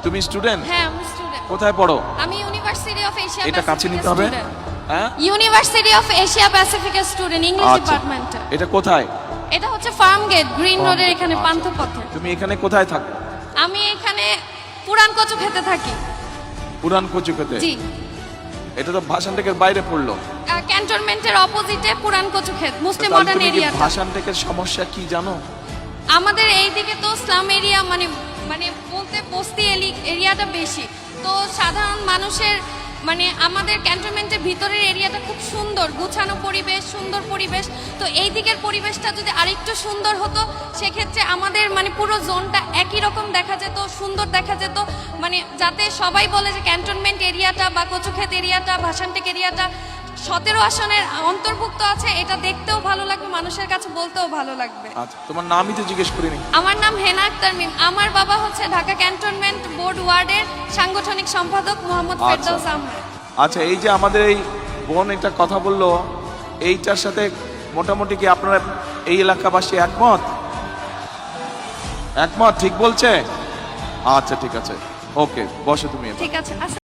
তুমি স্টুডেন্ট? হ্যাঁ আমি স্টুডেন্ট। কোথায় পড়ো? আমি ইউনিভার্সিটি অফ এশিয়া এটা কাছে নিতে হবে। হ্যাঁ, ইউনিভার্সিটি অফ এশিয়া প্যাসিফিকের স্টুডেন্ট, ইংলিশ আচ্ছা। ডিপার্টমেন্টে। এটা কোথায়? এটা হচ্ছে ফার্ম গেট, গ্রিন রোডের এখানে আচ্ছা। পান্থপথে। তুমি এখানে কোথায় থাকো? আমি এখানে পুরান কচু খেতে থাকি। পুরান কচু খেতে? জি। এটা তো ভাষানটেকের বাইরে পড়লো। ক্যান্টনমেন্টের অপোজিটে পুরান কচু ক্ষেত, মুসলিম তাহলে মডার্ন তুমি কি এরিয়াটা। ভাষানটেকের সমস্যা কি জানো? আমাদের এইদিকে তো স্লাম এরিয়া, মানে মানে বলতে বস্তি এরিয়াটা বেশি। তো সাধারণ মানুষের মানে আমাদের ক্যান্টনমেন্টের ভিতরের এরিয়াটা খুব সুন্দর, গুছানো পরিবেশ, সুন্দর পরিবেশ। তো এই দিকের পরিবেশটা যদি আরেকটু সুন্দর হতো, সেক্ষেত্রে আমাদের মানে পুরো জোনটা একই রকম দেখা যেত, সুন্দর দেখা যেত। মানে যাতে সবাই বলে যে ক্যান্টনমেন্ট এরিয়াটা বা কচুক্ষেত এরিয়াটা, ভাষানটেক এরিয়াটা 17 আসনের অন্তর্ভুক্ত আছে, এটা দেখতেও ভালো লাগবে, মানুষের কাছে বলতেও ভালো লাগবে। আচ্ছা, তোমার নামই তো জিজ্ঞেস করিনি। আমার নাম হেনা আক্তার মিম। আমার বাবা হচ্ছে ঢাকা ক্যান্টনমেন্ট বোর্ড ওয়ার্ডের সাংগঠনিক সম্পাদক মোহাম্মদ ফেরদৌস আহমেদ। আচ্ছা, এই যে আমাদের এই বোন একটা কথা বললো, এইটার সাথে মোটামুটি কি আপনারা এই এলাকাবাসী একমত? একমত, ঠিক বলছে? আচ্ছা ঠিক আছে, ওকে, বসো তুমি এবার। ঠিক আছে।